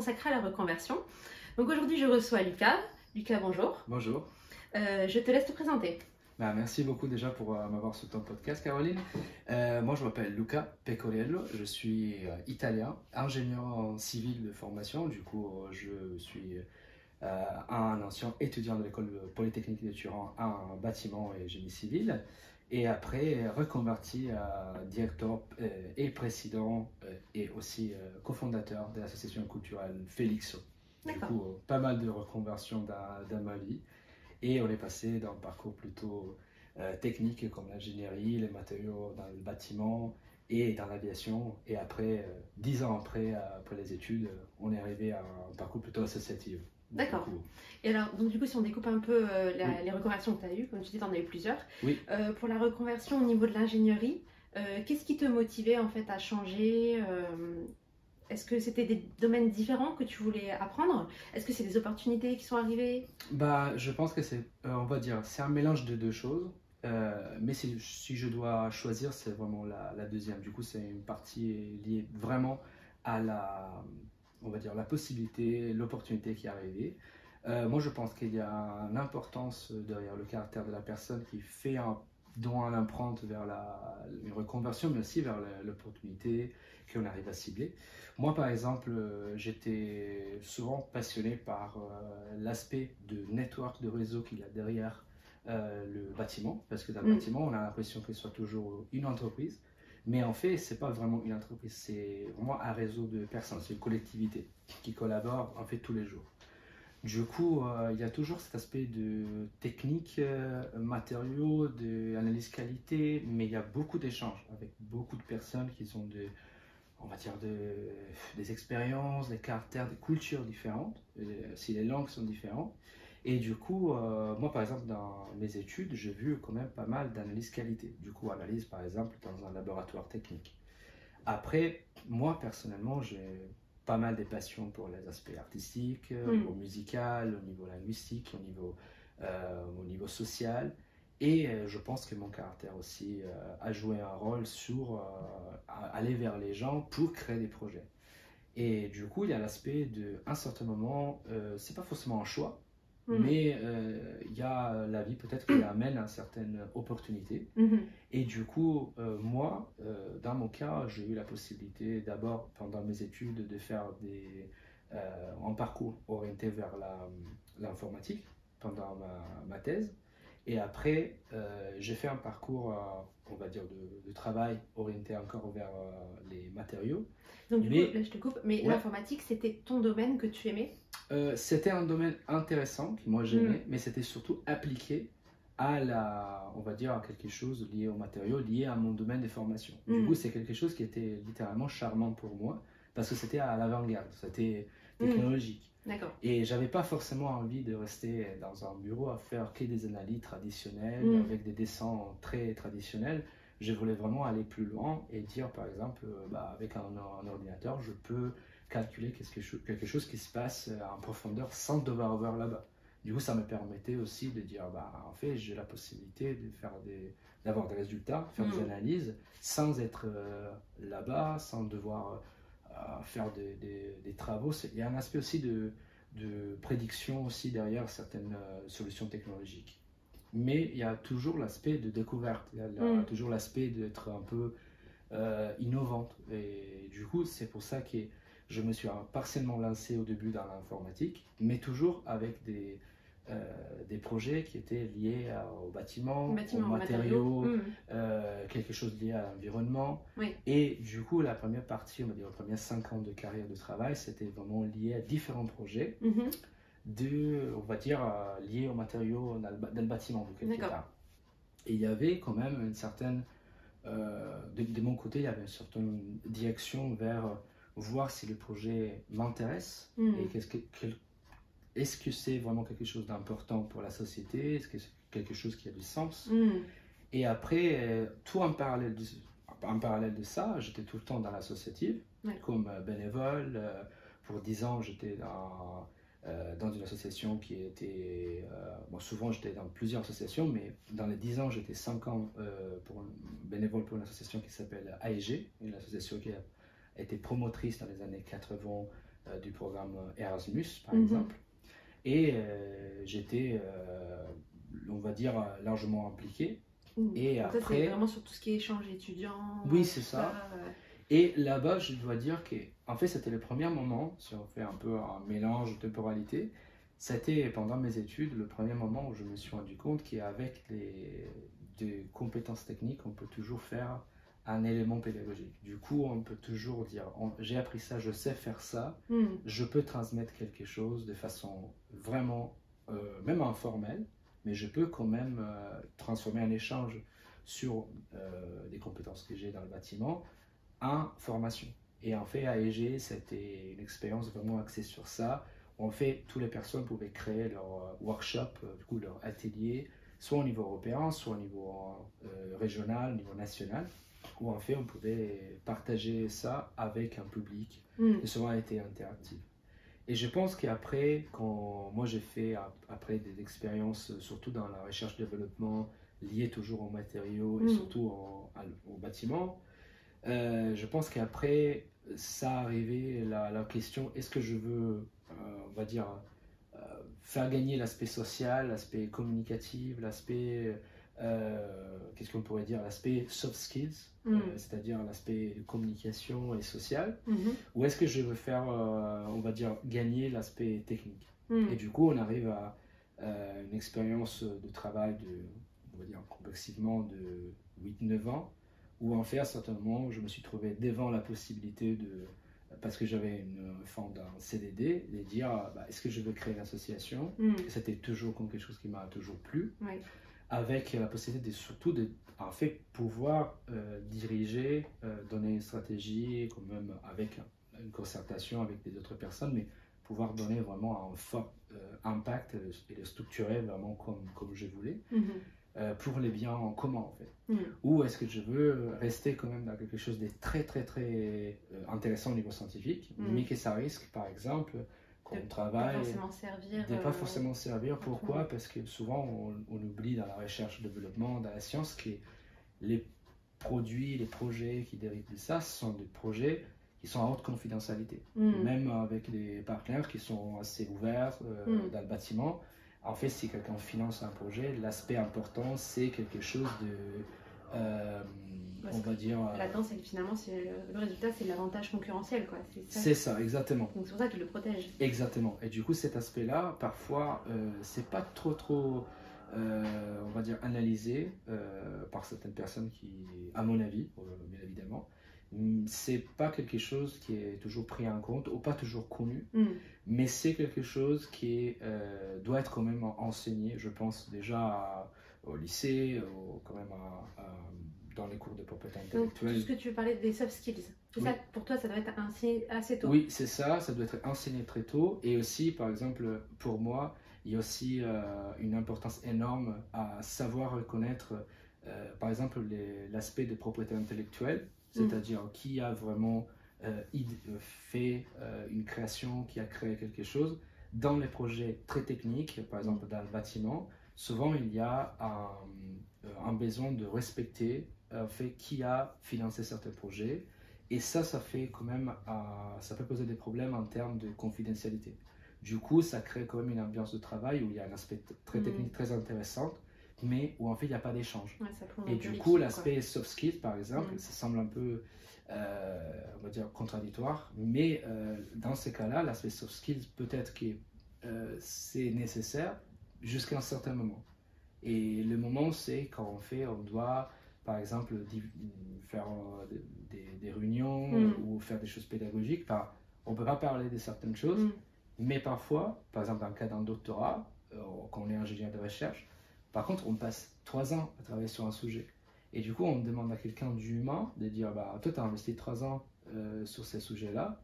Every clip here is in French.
consacrée à la reconversion. Donc aujourd'hui, je reçois Lucas. Lucas, bonjour. Bonjour. Je te laisse te présenter. Merci beaucoup déjà pour m'avoir sur ton podcast, Caroline. Moi, je m'appelle Luca Pecoriello, je suis italien, ingénieur en civil de formation. Du coup, je suis un ancien étudiant de l'école polytechnique de Turin en bâtiment et génie civil. Et après, reconverti à directeur et président et aussi cofondateur de l'association culturelle Félixo. Du coup, pas mal de reconversions dans ma vie. Et on est passé d'un parcours plutôt technique comme l'ingénierie, les matériaux dans le bâtiment et dans l'aviation. Et après, 10 ans après les études, on est arrivé à un parcours plutôt associatif. D'accord. Et alors, donc du coup, si on découpe un peu les reconversions que tu as eues, comme tu dis, tu en as eu plusieurs. Oui. Pour la reconversion au niveau de l'ingénierie, qu'est-ce qui te motivait en fait à changer Est-ce que c'était des domaines différents que tu voulais apprendre? Est-ce que c'est des opportunités qui sont arrivées? Je pense que c'est, on va dire, c'est un mélange de deux choses. Mais si je dois choisir, c'est vraiment la deuxième. Du coup, c'est une partie liée vraiment à on va dire, la possibilité, l'opportunité qui est arrivée. Moi, je pense qu'il y a une importance derrière le caractère de la personne qui fait dont un empreinte vers une reconversion, mais aussi vers l'opportunité qu'on arrive à cibler. Moi, par exemple, j'étais souvent passionné par l'aspect de network, de réseau qu'il y a derrière le bâtiment, parce que dans le bâtiment, on a l'impression qu'il soit toujours une entreprise, mais en fait, c'est pas vraiment une entreprise, c'est vraiment un réseau de personnes, c'est une collectivité qui collabore en fait tous les jours. Du coup, il y a toujours cet aspect de technique, matériaux, d'analyse qualité, mais il y a beaucoup d'échanges avec beaucoup de personnes qui ont on va dire des expériences, des caractères, des cultures différentes, si les langues sont différentes. Et du coup, moi par exemple, dans mes études, j'ai vu quand même pas mal d'analyse qualité. Du coup, analyse par exemple dans un laboratoire technique. Après, moi personnellement, j'ai pas mal de passions pour les aspects artistiques, au niveau musical, au niveau linguistique, au niveau social. Et je pense que mon caractère aussi a joué un rôle sur aller vers les gens pour créer des projets. Et du coup, il y a l'aspect de, à un certain moment, c'est pas forcément un choix, mais il y a la vie peut-être qui amène à certaines opportunités. Et du coup, moi, dans mon cas, j'ai eu la possibilité d'abord, pendant mes études, de faire un parcours orienté vers l'informatique pendant ma thèse. Et après, j'ai fait un parcours, on va dire, de travail orienté encore vers les matériaux. Donc du coup, là je te coupe, mais l'informatique, c'était ton domaine que tu aimais? C'était un domaine intéressant que moi j'aimais, mais c'était surtout appliqué on va dire, à quelque chose lié aux matériaux, lié à mon domaine de formation. Du coup, c'est quelque chose qui était littéralement charmant pour moi, parce que c'était à l'avant-garde, c'était technologique. Et j'avais pas forcément envie de rester dans un bureau à faire que des analyses traditionnelles, avec des dessins très traditionnels. Je voulais vraiment aller plus loin et dire, par exemple, avec un ordinateur, je peux calculer quelque chose qui se passe en profondeur sans devoir voir là-bas. Du coup, ça me permettait aussi de dire, en fait, j'ai la possibilité d'avoir des résultats, faire des analyses, sans être là-bas, sans devoir faire des travaux. Il y a un aspect aussi de prédiction aussi derrière certaines solutions technologiques. Mais il y a toujours l'aspect de découverte, il y a toujours l'aspect d'être un peu innovante. Et du coup, c'est pour ça que je me suis partiellement lancé au début dans l'informatique, mais toujours avec des projets qui étaient liés au bâtiment, aux matériaux, quelque chose lié à l'environnement. Et du coup, la première partie, on va dire les premiers 5 ans de carrière de travail, c'était vraiment lié à différents projets, on va dire, liés aux matériaux dans le bâtiment, quelque part. Et il y avait quand même une certaine, de mon côté, il y avait une certaine direction vers voir si le projet m'intéresse et est-ce que c'est vraiment quelque chose d'important pour la société? Est-ce que c'est quelque chose qui a du sens? Et après, tout en parallèle de ça, j'étais tout le temps dans l'associative, comme bénévole. Pour 10 ans, j'étais dans une association qui était... souvent, j'étais dans plusieurs associations, mais dans les 10 ans, j'étais 5 ans bénévole pour une association qui s'appelle AEG, une association qui a été promotrice dans les années 80 du programme Erasmus, par exemple. Et j'étais, on va dire, largement impliqué. Et donc après, ça, c'est vraiment sur tout ce qui est échange étudiant. oui, c'est ça. Et là-bas, je dois dire que, en fait, c'était le premier moment, si on fait un peu un mélange de temporalité, c'était pendant mes études le premier moment où je me suis rendu compte qu'avec des compétences techniques, on peut toujours faire un élément pédagogique. Du coup, on peut toujours dire, j'ai appris ça, je sais faire ça, je peux transmettre quelque chose de façon vraiment, même informelle, mais je peux quand même transformer un échange sur des compétences que j'ai dans le bâtiment en formation. Et en fait, à EG, c'était une expérience vraiment axée sur ça. En fait, toutes les personnes pouvaient créer leur workshop, du coup, leur atelier, soit au niveau européen, soit au niveau régional, au niveau national, où en fait, on pouvait partager ça avec un public. Et souvent, a été interactif. Et je pense qu'après, quand moi j'ai fait après des expériences, surtout dans la recherche-développement, liées toujours aux matériaux et surtout au bâtiment, je pense qu'après, ça arrivait la question, est-ce que je veux, on va dire, faire gagner l'aspect social, l'aspect communicatif, l'aspect, qu'est-ce qu'on pourrait dire, l'aspect soft skills, c'est-à-dire l'aspect de communication et social, ou est-ce que je veux faire, on va dire, gagner l'aspect technique. Et du coup, on arrive à une expérience de travail de, on va dire, complexivement de 8-9 ans, où en fait, à un certain moment, je me suis trouvé devant la possibilité de, parce que j'avais une forme d'un CDD, de dire, bah, est-ce que je veux créer une association. C'était toujours comme quelque chose qui m'a toujours plu, avec la possibilité de, surtout de, en fait, pouvoir diriger, donner une stratégie, quand même avec une concertation avec des autres personnes, mais pouvoir donner vraiment un fort impact et le structurer vraiment comme je voulais. Pour les biens en commun en fait. Ou est-ce que je veux rester quand même dans quelque chose de très très très intéressant au niveau scientifique, mais que ça risque par exemple qu'on travaille de pas forcément servir. Pourquoi? Parce que souvent on oublie dans la recherche, développement, dans la science que les produits, les projets qui dérivent de ça, ce sont des projets qui sont en haute confidentialité. Même avec des partenaires qui sont assez ouverts dans le bâtiment. En fait, si quelqu'un finance un projet, l'aspect important, c'est quelque chose de, on va dire... Là-dedans, c'est que finalement, le résultat, c'est l'avantage concurrentiel, quoi. C'est ça, exactement. Donc c'est pour ça qu'il le protège. Exactement. Et du coup, cet aspect-là, parfois, c'est pas trop, on va dire, analysé par certaines personnes qui, à mon avis, bien évidemment, c'est pas quelque chose qui est toujours pris en compte ou pas toujours connu, mais c'est quelque chose qui doit être quand même enseigné, je pense, déjà au lycée, quand même dans les cours de propriété intellectuelle. Donc, tout ce que tu parlais des soft skills, ça, pour toi, ça doit être enseigné assez tôt. Oui, c'est ça doit être enseigné très tôt. Et aussi, par exemple, pour moi, il y a aussi une importance énorme à savoir reconnaître, par exemple, l'aspect de propriété intellectuelle. C'est-à-dire qui a vraiment fait une création, qui a créé quelque chose. Dans les projets très techniques, par exemple dans le bâtiment, souvent il y a un besoin de respecter fait qui a financé certains projets. Et ça fait quand même, ça peut poser des problèmes en termes de confidentialité. Du coup, ça crée quand même une ambiance de travail où il y a un aspect très technique, très intéressant, mais où en fait il n'y a pas d'échange. Et du coup, l'aspect soft skills, par exemple, ça semble un peu, on va dire, contradictoire, mais dans ces cas-là, l'aspect soft skills, peut-être que c'est nécessaire jusqu'à un certain moment. Et le moment, c'est quand on doit, par exemple, faire des réunions ou faire des choses pédagogiques. Enfin, on ne peut pas parler de certaines choses, mais parfois, par exemple, dans le cas d'un doctorat, quand on est ingénieur de recherche, par contre, on passe 3 ans à travailler sur un sujet. Et du coup, on demande à quelqu'un d'humain de dire, bah, toi, tu as investi 3 ans sur ces sujets-là,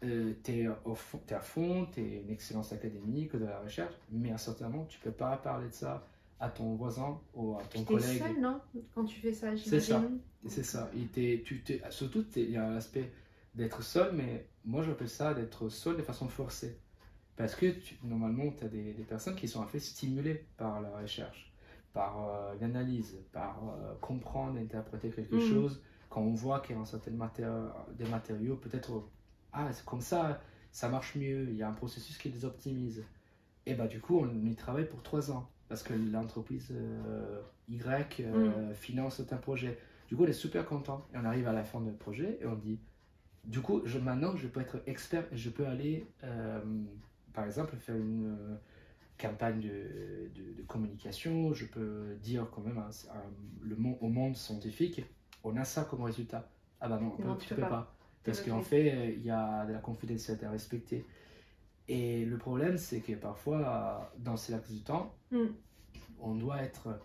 tu es à fond, tu es une excellence académique de la recherche, mais à un certain moment, tu ne peux pas parler de ça à ton voisin ou à ton collègue. Tu es seul, non? Quand tu fais ça, c'est ça. C'est ça. Surtout, il y a l'aspect d'être seul, mais moi, j'appelle ça d'être seul de façon forcée. Parce que normalement, tu as des personnes qui sont en fait stimulées par la recherche, par l'analyse, par comprendre, interpréter quelque chose. Quand on voit qu'il y a un certain des matériaux, peut-être, c'est comme ça, ça marche mieux, il y a un processus qui les optimise. Et bah du coup, on y travaille pour 3 ans parce que l'entreprise Y finance un projet. Du coup, on est super content et on arrive à la fin du projet et on dit, du coup, maintenant, je peux être expert et je peux aller, par exemple, faire une campagne de communication. Je peux dire quand même au monde scientifique, on a ça comme résultat. Ah bah non, Non, tu peux pas. Parce qu'en bloqué. fait, il y a de la confidentialité à respecter. Et le problème, c'est que parfois, dans ces laps du temps, on doit être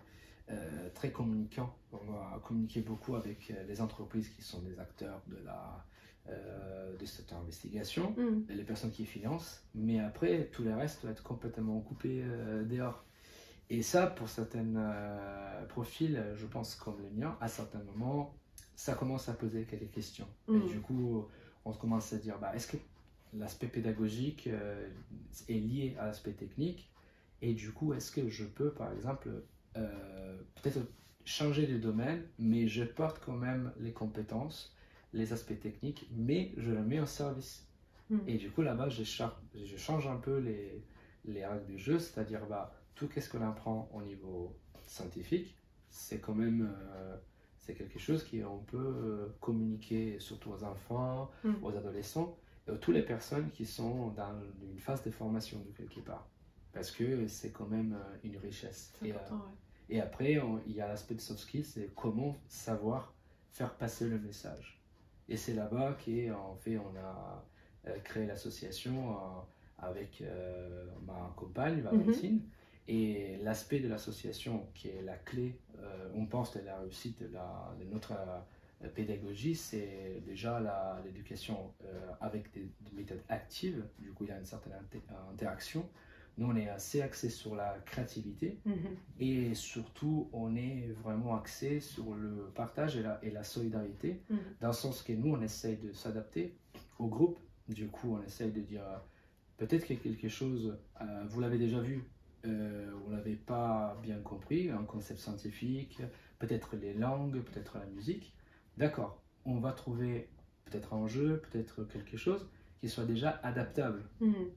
très communicant. On doit communiquer beaucoup avec les entreprises qui sont des acteurs de cette investigation, les personnes qui financent, mais après, tout le reste doit être complètement coupé dehors. Et ça, pour certains profils, je pense comme le mien, à certains moments, ça commence à poser quelques questions. Et du coup, on commence à dire, bah, est-ce que l'aspect pédagogique est lié à l'aspect technique? Et du coup, est-ce que je peux, par exemple, peut-être changer de domaine, mais je porte quand même les compétences, les aspects techniques, mais je le mets en service. Et du coup, là-bas, je change un peu les règles du jeu, c'est-à-dire bah, tout ce qu'on apprend au niveau scientifique, c'est quand même c'est quelque chose qu'on peut communiquer surtout aux enfants, aux adolescents, et à toutes les personnes qui sont dans une phase de formation de quelque part. Parce que c'est quand même une richesse. Et après, il y a l'aspect de soft skills, c'est comment savoir faire passer le message. Et c'est là-bas qu'en fait, on a créé l'association avec ma compagne, Valentine. Et l'aspect de l'association qui est la clé, on pense, de la réussite de notre pédagogie, c'est déjà l'éducation avec des méthodes actives. Du coup, il y a une certaine interaction. Nous, on est assez axé sur la créativité et surtout, on est vraiment axé sur le partage et la solidarité, dans le sens que nous, on essaye de s'adapter au groupe. Du coup, on essaye de dire peut-être qu'il y a quelque chose, vous l'avez déjà vu, vous ne l'avez pas bien compris, un concept scientifique, peut-être les langues, peut-être la musique. D'accord, on va trouver peut-être un jeu, peut-être quelque chose qui soit déjà adaptable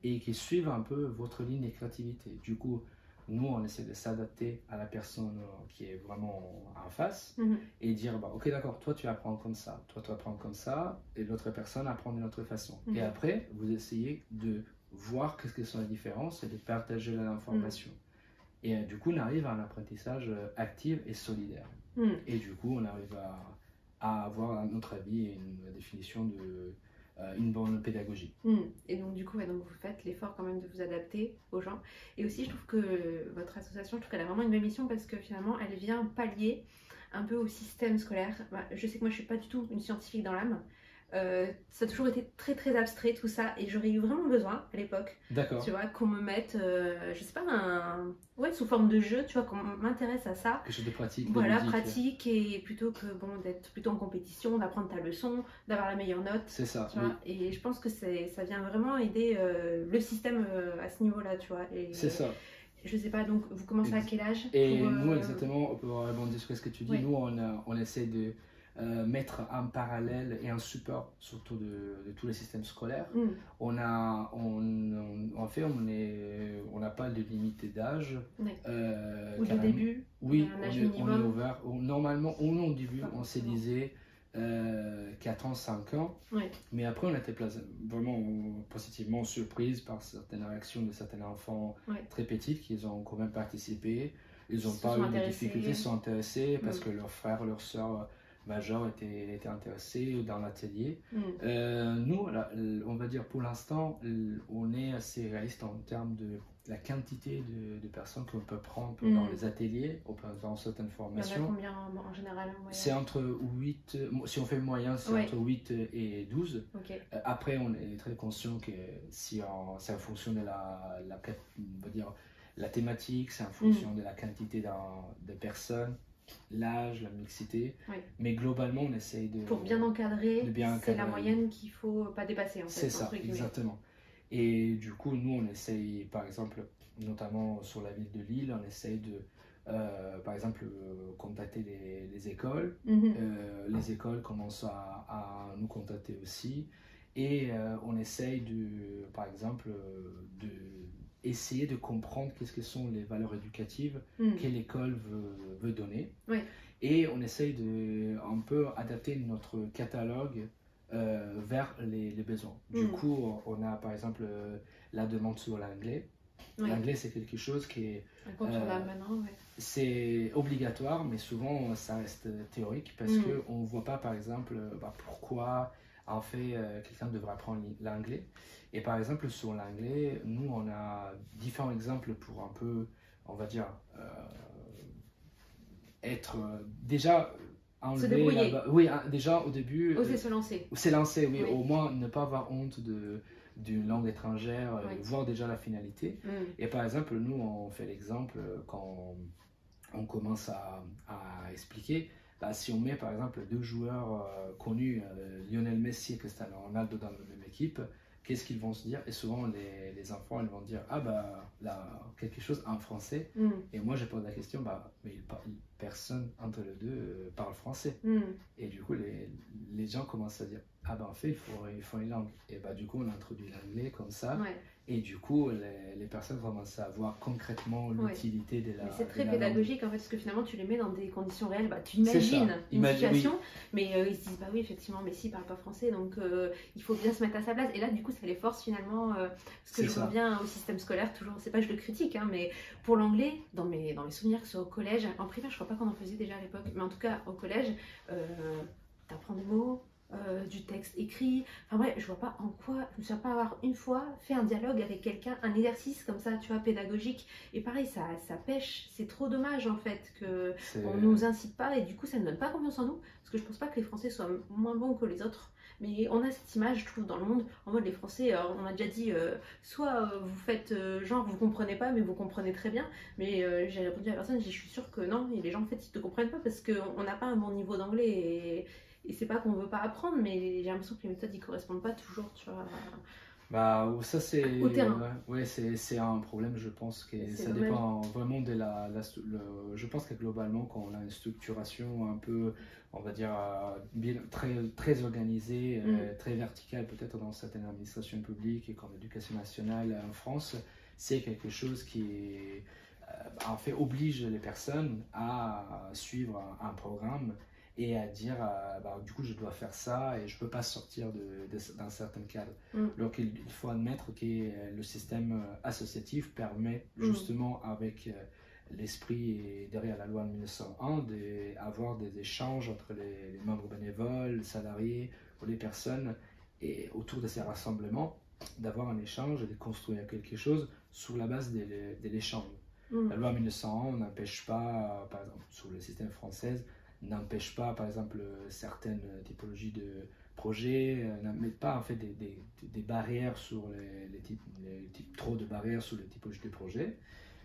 et qui suive un peu votre ligne de créativité. Du coup, nous, on essaie de s'adapter à la personne qui est vraiment en face et dire, bah, ok, d'accord, toi, tu apprends comme ça, toi, tu apprends comme ça, et l'autre personne apprend d'une autre façon. Et après, vous essayez de voir qu'est-ce que sont les différences et de partager l'information. Et du coup, on arrive à un apprentissage actif et solidaire. Et du coup, on arrive à avoir, à notre avis, une définition de une bonne pédagogie. Et donc du coup, donc vous faites l'effort quand même de vous adapter aux gens. Et aussi, je trouve que votre association, je trouve qu'elle a vraiment une belle mission parce que finalement, elle vient pallier un peu au système scolaire. Bah, je sais que moi, je suis pas du tout une scientifique dans l'âme. Ça a toujours été très très abstrait tout ça et j'aurais eu vraiment besoin à l'époque, tu vois, qu'on me mette, je sais pas, sous forme de jeu, tu vois, qu'on m'intéresse à ça. Quelque chose de pratique. Voilà, pratique et plutôt que bon, d'être plutôt en compétition, d'apprendre ta leçon, d'avoir la meilleure note. C'est ça. Tu vois, et je pense que ça vient vraiment aider le système à ce niveau-là, tu vois. C'est ça. Je sais pas, donc vous commencez à quel âge Et nous, exactement, pour rebondir sur ce que tu dis, nous, on essaie de mettre en parallèle et en support surtout de tous les systèmes scolaires. On n'a pas de limite d'âge. Ou de début. Oui, on est ouvert. Normalement, au début, on s'est disait 4 ans, 5 ans. Mais après, on était vraiment positivement surprise par certaines réactions de certains enfants très petits qui ont quand même participé. Ils n'ont pas eu de difficultés, sont intéressés parce que leurs frères, leurs sœurs majeurs étaient intéressés dans l'atelier. Nous, on va dire pour l'instant, on est assez réaliste en termes de la quantité de personnes qu'on peut prendre dans les ateliers, dans certaines formations. Il y en a combien en général? C'est entre 8, si on fait le moyen, c'est entre 8 et 12. Après, on est très conscient que c'est en fonction de on va dire, la thématique, c'est en fonction de la quantité de personnes, l'âge, la mixité, mais globalement on essaye de... Pour bien encadrer, c'est la moyenne qu'il ne faut pas dépasser en fait. C'est ça, exactement. Et du coup, nous on essaye, par exemple, notamment sur la ville de Lille, on essaye de, par exemple, contacter les écoles. Les écoles commencent à nous contacter aussi. et on essaye par exemple, de essayer de comprendre qu'est-ce que sont les valeurs éducatives que l'école veut donner. Oui. Et on essaye de un peu adapter notre catalogue vers les besoins. Du coup, on a par exemple la demande sur l'anglais. Oui. L'anglais, c'est quelque chose qui est maintenant, ouais. C'est obligatoire, mais souvent ça reste théorique parce qu'on ne voit pas par exemple pourquoi en fait quelqu'un devrait apprendre l'anglais. Et par exemple sur l'anglais, nous on a différents exemples pour un peu, on va dire, être déjà se débrouiller. Oui, déjà au début. Oser se lancer. Se lancer, oui, au moins ne pas avoir honte d'une langue étrangère, voir déjà la finalité. Et par exemple, nous, on fait l'exemple quand on commence à expliquer, si on met par exemple deux joueurs connus, Lionel Messi et Cristiano Ronaldo dans la même équipe, qu'est-ce qu'ils vont se dire? Et souvent, les enfants, ils vont dire, ah là, quelque chose en français. Et moi, je pose la question, mais personne entre les deux parle français. Et du coup, les gens commencent à dire, en fait, il faut une langue. Et du coup, on introduit l'anglais comme ça. Ouais. Et du coup, les personnes commencent à voir concrètement l'utilité de la langue. C'est très pédagogique en fait, parce que finalement, tu les mets dans des conditions réelles. Tu imagines une situation, mais ils se disent, oui, effectivement, Messi ne parle pas français, donc il faut bien se mettre à sa place. Et là, du coup, ça les force finalement, parce que je reviens au système scolaire, toujours, c'est pas que je le critique, mais pour l'anglais, dans mes souvenirs, que ce soit au collège, en primaire, je crois pas qu'on en faisait déjà à l'époque, mais en tout cas, au collège, tu apprends des mots. Du texte écrit, je vois pas en quoi, je ne sais pas avoir une fois fait un dialogue avec quelqu'un, un exercice comme ça, tu vois, pédagogique, et pareil, ça pêche, c'est trop dommage en fait qu'on nous incite pas, et du coup ça ne donne pas confiance en nous, parce que je pense pas que les Français soient moins bons que les autres, mais on a cette image, je trouve, dans le monde, en mode les Français, on a déjà dit, soit vous faites genre vous comprenez pas, mais vous comprenez très bien, mais j'ai répondu à la personne, je suis sûre que non, et les gens en fait ils te comprennent pas, parce qu'on n'a pas un bon niveau d'anglais, et c'est pas qu'on veut pas apprendre, mais j'ai l'impression que les méthodes, ils correspondent pas toujours, tu vois. Ça c'est au terrain. C'est un problème, je pense que ça dépend vraiment de je pense que globalement, quand on a une structuration un peu, on va dire, très organisée, très verticale, peut-être dans certaines administrations publiques et comme l'éducation nationale en France, c'est quelque chose qui en fait oblige les personnes à suivre un programme et à dire du coup je dois faire ça et je peux pas sortir d'un certain cadre. Donc il faut admettre que le système associatif permet justement avec l'esprit et derrière la loi de 1901 d'avoir des échanges entre les membres bénévoles, les salariés ou les personnes, et autour de ces rassemblements d'avoir un échange et de construire quelque chose sur la base de l'échange. La loi 1901 n'empêche pas, par exemple sur le système français, n'empêche pas, par exemple, certaines typologies de projets, n'empêche pas en fait des barrières sur trop de barrières sur les typologies de projets,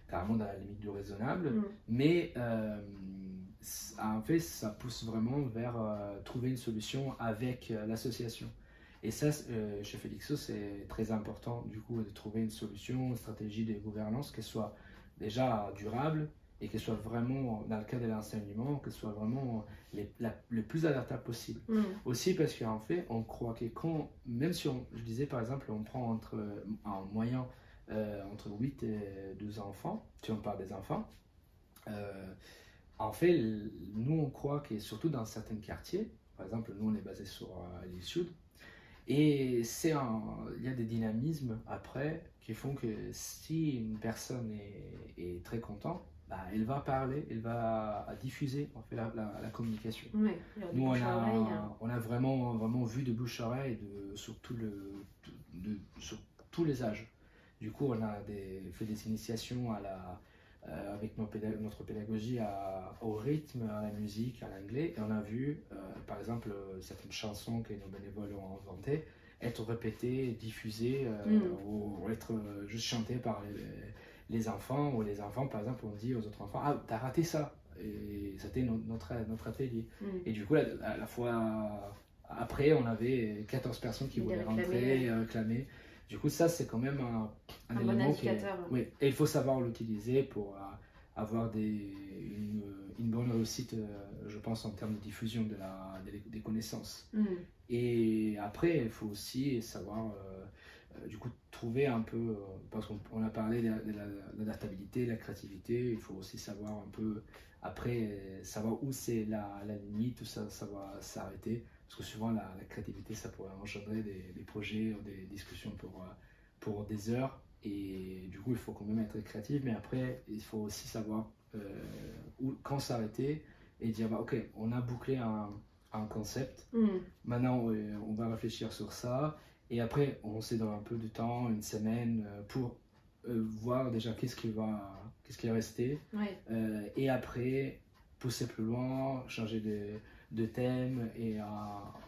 carrément dans la limite du raisonnable, mais en fait ça pousse vraiment vers trouver une solution avec l'association. Et ça, chez Felixo, c'est très important du coup de trouver une solution, une stratégie de gouvernance qui soit déjà durable, et qu'elle soit vraiment, dans le cas de l'enseignement, qu'elle soit vraiment le plus adaptable possible. Aussi parce qu'en fait, on croit que même si je disais par exemple, on prend en moyen entre 8 et 12 enfants, si on parle des enfants, en fait, nous on croit que surtout dans certains quartiers, par exemple, nous on est basé sur l'île Sud, et il y a des dynamismes après qui font que si une personne est très contente, elle va parler, elle va diffuser en fait la communication. Nous on a vraiment vu de bouche à oreille sur sur tous les âges. Du coup on a fait des initiations avec notre pédagogie au rythme, à la musique, à l'anglais, et on a vu par exemple certaines chansons que nos bénévoles ont inventées être répétées, diffusées ou être juste chantées par les enfants, ou les enfants par exemple on dit aux autres enfants, ah t'as raté ça, et c'était notre atelier. Et du coup à la fois après on avait 14 personnes qui voulaient rentrer, réclamer. Du coup ça c'est quand même un élément bon indicateur. Oui, et il faut savoir l'utiliser pour avoir une bonne réussite je pense, en termes de diffusion des connaissances. Mm. Et après, il faut aussi savoir, du coup, trouver un peu, parce qu'on a parlé de l'adaptabilité, de la créativité, il faut aussi savoir un peu, après, savoir où c'est la limite, où ça va s'arrêter. Parce que souvent, la créativité, ça pourrait engendrer des projets ou des discussions pour des heures. Et du coup, il faut quand même être créatif, mais après, il faut aussi savoir quand s'arrêter et dire, bah, ok, on a bouclé un concept, maintenant on va réfléchir sur ça, et après on se donne un peu de temps, une semaine, pour voir déjà qu'est-ce qui est resté, Ouais. et après pousser plus loin, changer de thème et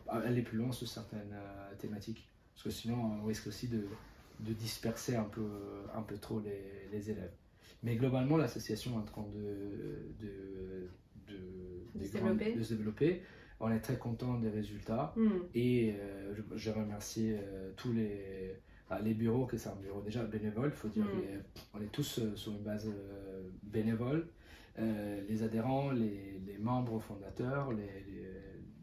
aller plus loin sur certaines thématiques. Parce que sinon on risque aussi de disperser un peu trop les élèves. Mais globalement, l'association est en train de se développer. On est très content des résultats et je remercie tous les bureaux, que c'est un bureau déjà bénévole, il faut dire qu'on est tous sur une base bénévole. Les adhérents, les membres fondateurs,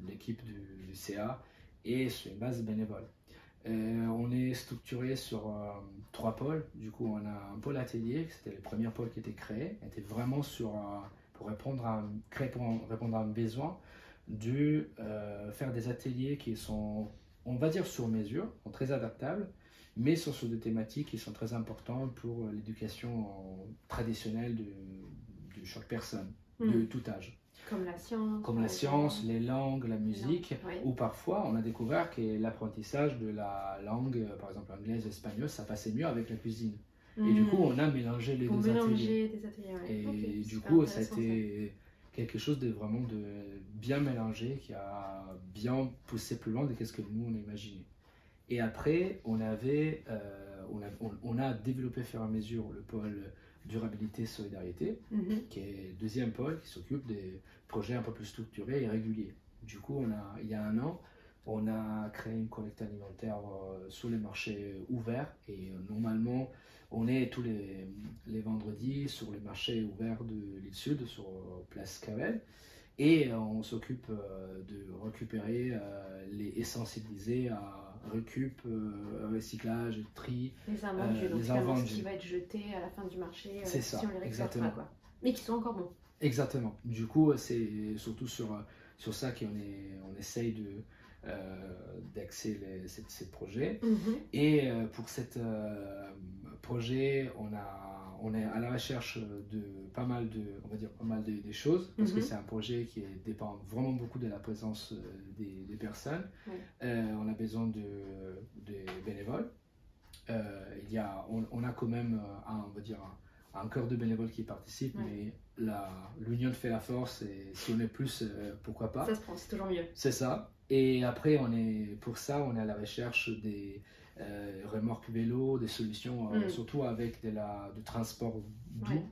l'équipe du CA, et sur une base bénévole. On est structuré sur 3 pôles. Du coup, on a un pôle atelier, c'était le premier pôle qui était créé, était vraiment pour répondre à un besoin de faire des ateliers qui sont, on va dire, sur mesure, sont très adaptables, mais sur des thématiques qui sont très importantes pour l'éducation traditionnelle de chaque personne, de tout âge. Comme la science. Comme la science, les langues, la musique, oui. Ou parfois on a découvert que l'apprentissage de la langue, par exemple anglaise, espagnole, ça passait mieux avec la cuisine. Et du coup, on a mélangé les deux ateliers. Des ateliers, ouais. Et okay, du coup, ça a été quelque chose de vraiment bien mélangé, qui a bien poussé plus loin de ce que nous on imaginait. Et après, on a développé au fur et à mesure le pôle durabilité, solidarité, qui est le deuxième pôle qui s'occupe des projets un peu plus structurés et réguliers. Du coup, il y a 1 an, on a créé une collecte alimentaire sur les marchés ouverts, et normalement, on est tous les vendredis sur les marchés ouverts de l'île Sud, sur Place Cavell, et on s'occupe de récupérer et sensibiliser à recyclage, tri, les invendus, donc ce qui va être jeté à la fin du marché, c'est ça, si on les récupère exactement. pas, quoi. Mais qui sont encore bons. Exactement. Du coup, c'est surtout sur ça qu'on essaye d'axer ces projets. Et pour ce projet, on est à la recherche de pas mal de choses, parce que c'est un projet qui dépend vraiment beaucoup de la présence des personnes. On a besoin de bénévoles. On a quand même un cœur de bénévoles qui participent, mais l'union fait la force, et si on est plus, pourquoi pas. Ça se prend, c'est toujours mieux. C'est ça. Et après, pour ça, on est à la recherche des remorques vélo, des solutions, surtout avec du transport doux,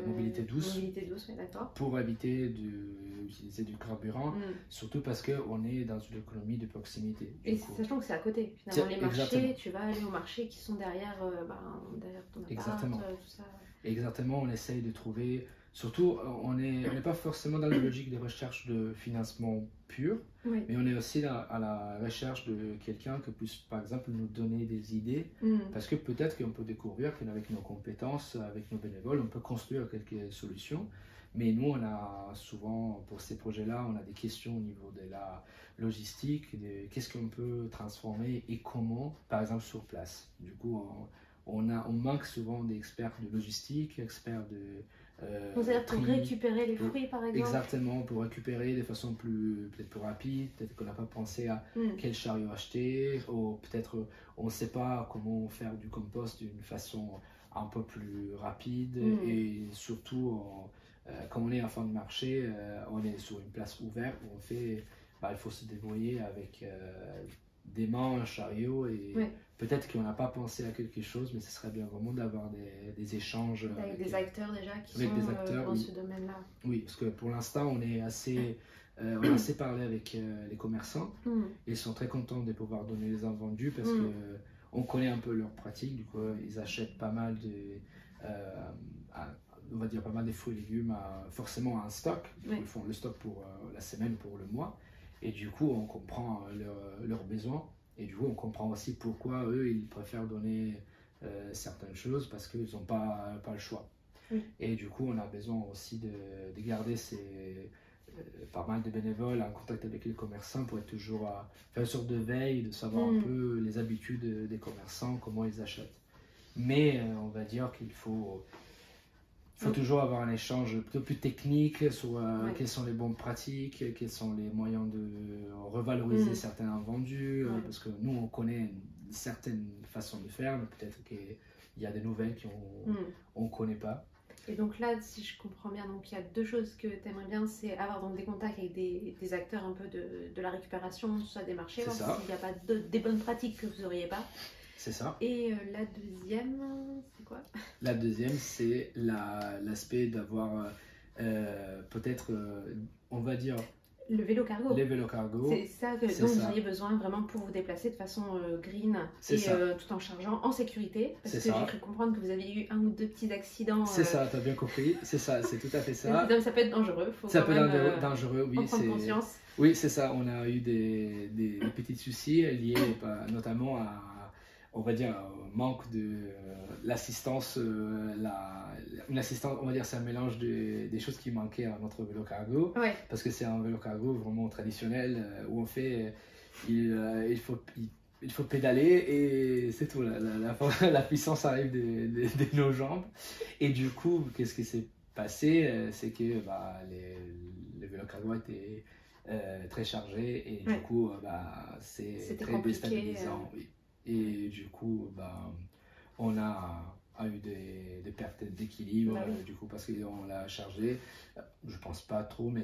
mobilité douce. Mobilité douce, oui, d'accord. Pour éviter d'utiliser du carburant, surtout parce qu'on est dans une économie de proximité. Et sachant que c'est à côté, finalement, les marchés, tu vas aller aux marchés qui sont derrière ton appart, exactement. Tout ça. Exactement, on essaye de trouver, surtout on n'est pas forcément dans la logique de recherche de financement pur, mais on est aussi à la recherche de quelqu'un qui puisse par exemple nous donner des idées, parce que peut-être qu'on peut découvrir qu'avec nos compétences, avec nos bénévoles, on peut construire quelques solutions. Mais nous, on a souvent, pour ces projets-là, on a des questions au niveau de la logistique, de qu'est-ce qu'on peut transformer et comment, par exemple sur place. Du coup, on manque souvent d'experts de logistique, experts de c'est-à-dire pour récupérer les fruits, par exemple. Exactement, pour récupérer de façon peut-être plus rapide, peut-être qu'on n'a pas pensé à quel chariot acheter, ou peut-être on ne sait pas comment faire du compost d'une façon un peu plus rapide, et surtout quand on est en fin de marché, on est sur une place ouverte où il faut se débrouiller avec des mains, un chariot, et peut-être qu'on n'a pas pensé à quelque chose, mais ce serait bien vraiment d'avoir des échanges avec des acteurs déjà qui sont dans ce domaine-là. Oui, parce que pour l'instant, on a assez parlé avec les commerçants. Ils sont très contents de pouvoir donner les invendus, parce qu'on connaît un peu leurs pratiques. Du coup, ils achètent pas mal on va dire pas mal des fruits et légumes forcément un stock. Du coup, Oui. ils font le stock pour la semaine, pour le mois. Et du coup, on comprend leurs besoins. Et du coup, on comprend aussi pourquoi eux, ils préfèrent donner certaines choses parce qu'ils n'ont pas le choix. Oui. Et du coup, on a besoin aussi de garder pas mal de bénévoles en contact avec les commerçants pour être toujours faire une sorte de veille, de savoir un peu les habitudes des commerçants, comment ils achètent. Mais on va dire qu'il faut toujours avoir un échange plutôt plus technique sur quelles sont les bonnes pratiques, quels sont les moyens de revaloriser certains invendus, parce que nous, on connaît une certaine façon de faire, mais peut-être qu'il y a des nouvelles qu'on ne connaît pas. Et donc là, si je comprends bien, donc il y a deux choses que tu aimerais bien, c'est avoir donc des contacts avec des acteurs un peu de la récupération, soit des marchés, voir s'il n'y a pas des bonnes pratiques que vous n'auriez pas. C'est ça. Et la deuxième, c'est quoi? La deuxième, c'est l'aspect d'avoir peut-être, on va dire... Le vélo cargo. Les vélos cargo. C'est ça dont vous auriez besoin vraiment pour vous déplacer de façon green et tout en chargeant en sécurité. Parce que j'ai cru comprendre que vous avez eu un ou deux petits accidents. C'est ça, tu as bien compris. C'est ça, c'est tout à fait ça. Ça peut être dangereux. Ça peut être dangereux, oui. En prendre conscience. Oui, c'est ça. On a eu des petits soucis liés notamment à, on va dire, au manque de l'assistance. Une assistance, on va dire, c'est un mélange des choses qui manquaient à notre vélo cargo. Ouais. Parce que c'est un vélo cargo vraiment traditionnel où on fait, il faut pédaler et c'est tout. La puissance arrive de nos jambes. Et du coup, qu'est-ce qui s'est passé? C'est que les vélos cargo étaient très chargés et du coup, c'est très déstabilisant. Oui. Et du coup, on a eu des pertes d'équilibre, du coup, parce qu'on l'a chargé. Je pense pas trop, mais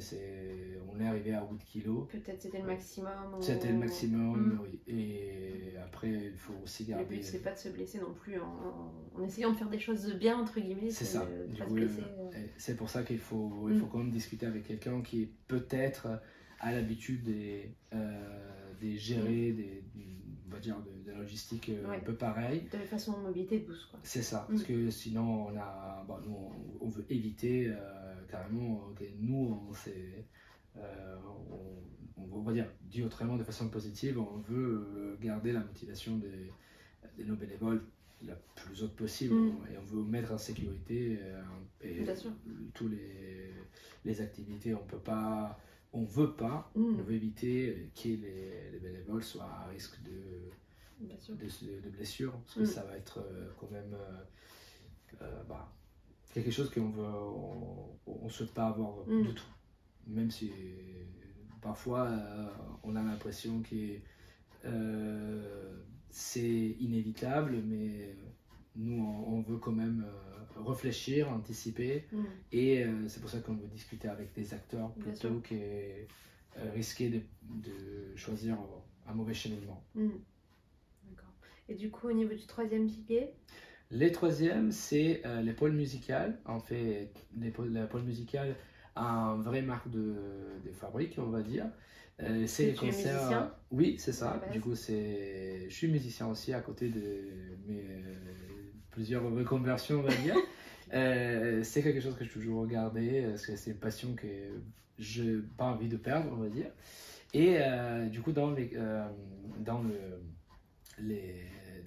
on est arrivé à 8 kilos. Peut-être c'était le maximum. C'était le maximum, oui. Et après, il faut aussi garder... Le but, c'est pas de se blesser non plus en essayant de faire des choses bien, entre guillemets. C'est ça. De pas se blesser. C'est pour ça qu'il faut quand même discuter avec quelqu'un qui peut-être a l'habitude de gérer on va dire de la logistique un peu pareil. De façon mobilité douce, quoi. C'est ça, parce que sinon nous, on veut éviter carrément que nous, on va dire, dit autrement de façon positive, on veut garder la motivation de nos bénévoles la plus haute possible et on veut mettre en sécurité et toutes les activités. On veut éviter que les bénévoles soient à risque de blessures, parce que ça va être quand même quelque chose qu'on ne souhaite pas avoir du tout. Même si parfois on a l'impression que c'est inévitable, mais nous on veut quand même réfléchir, anticiper, et c'est pour ça qu'on veut discuter avec des acteurs plutôt que risquer de choisir un mauvais cheminement. D'accord. Et du coup, au niveau du troisième pilier? Le troisième, c'est les pôles musicales. En fait, le pôle musical a une vraie marque de fabrique, on va dire. C'est les concerts. Musicien? Oui, c'est ça. Du coup, je suis musicien aussi à côté de mes plusieurs reconversions, on va dire. C'est quelque chose que je toujours regardé, parce que c'est une passion que je n'ai pas envie de perdre, on va dire. Et du coup, dans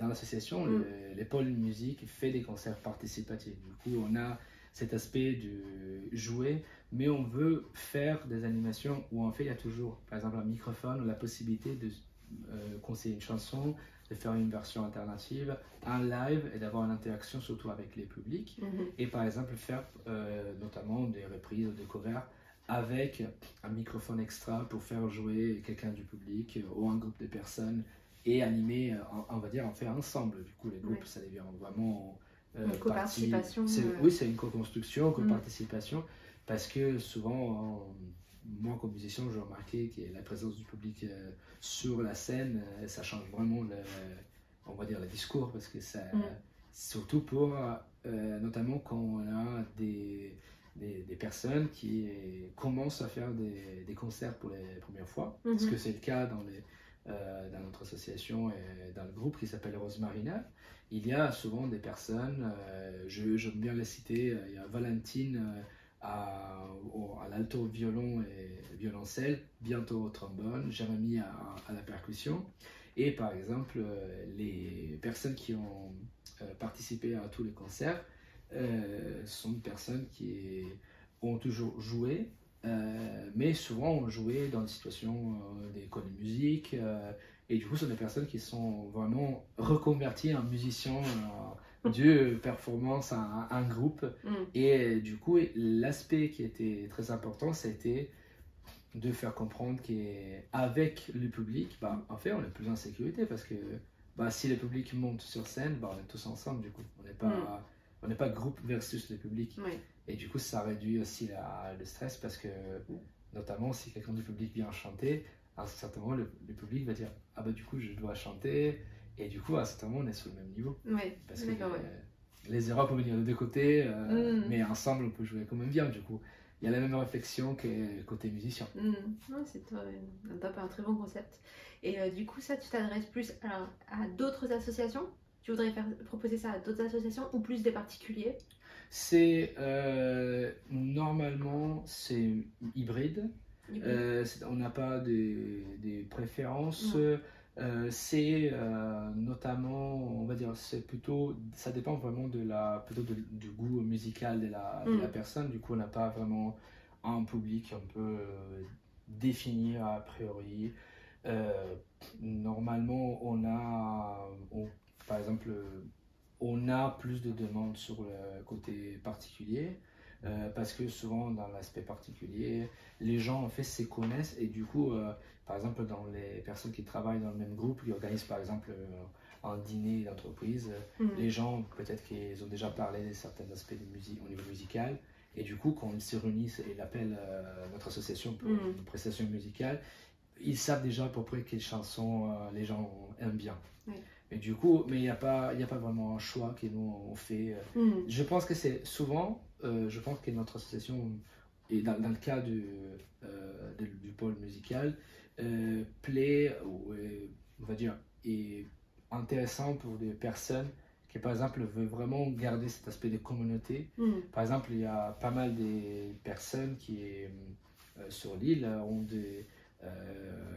l'association, les pôles musique fait des concerts participatifs. Du coup, on a cet aspect de jouer, mais on veut faire des animations où en fait il y a toujours, par exemple, un microphone ou la possibilité de conseiller une chanson, de faire une version alternative, un live et d'avoir une interaction surtout avec les publics. Et par exemple faire notamment des reprises de covers avec un microphone extra pour faire jouer quelqu'un du public ou un groupe de personnes et animer, on va dire, en faire ensemble. Du coup, les groupes, ça devient vraiment une co-participation. Oui, c'est une co-construction, co-participation, parce que souvent, moi comme musicien, j'ai remarqué que la présence du public sur la scène, ça change vraiment, on va dire, le discours, parce que ça, surtout pour, notamment quand on a des personnes qui commencent à faire des concerts pour les premières fois, parce que c'est le cas dans notre association et dans le groupe qui s'appelle Rosemarina, il y a souvent des personnes, j'aime bien les citer, il y a Valentine à l'alto violon et violoncelle, bientôt au trombone, Jérémy à la percussion. Et par exemple, les personnes qui ont participé à tous les concerts sont des personnes qui ont toujours joué, mais souvent ont joué dans des situations d'école de musique. Et du coup, ce sont des personnes qui sont vraiment reconverties en musiciens de performance, un groupe. Et du coup, l'aspect qui était très important, c'était de faire comprendre qu'avec le public, en fait, on est plus en sécurité parce que si le public monte sur scène, on est tous ensemble du coup. On n'est pas groupe versus le public. Et du coup, ça réduit aussi le stress parce que, notamment, si quelqu'un du public vient chanter, à un certain moment, le public va dire « Ah du coup, je dois chanter ». Et du coup, à un certain moment, on est sur le même niveau. Parce que les erreurs peuvent venir de deux côtés, mais ensemble, on peut jouer quand même bien du coup. Il y a la même réflexion que côté musicien. C'est un très bon concept. Et du coup, ça, tu t'adresses plus à d'autres associations? Tu voudrais proposer ça à d'autres associations ou plus des particuliers? Normalement, c'est hybride. On n'a pas des préférences. C'est notamment, on va dire, c'est plutôt, ça dépend vraiment plutôt du goût musical de la personne. Du coup, on n'a pas vraiment un public un peu défini a priori. Normalement, par exemple, on a plus de demandes sur le côté particulier. Parce que souvent dans l'aspect particulier, les gens en fait se connaissent et du coup, par exemple dans les personnes qui travaillent dans le même groupe, qui organisent par exemple un dîner d'entreprise, les gens peut-être qu'ils ont déjà parlé de certains aspects de musique au niveau musical et du coup quand ils se réunissent et l'appellent notre association pour une prestation musicale, ils savent déjà à peu près quelles chansons les gens aiment bien. Et du coup, mais il n'y a pas vraiment un choix que nous on fait. Je pense que c'est souvent, je pense que notre association, et dans le cas du pôle musical, plaît, on va dire, est intéressant pour des personnes qui, par exemple, veulent vraiment garder cet aspect de communauté. Par exemple, il y a pas mal de personnes qui, sur l'île, ont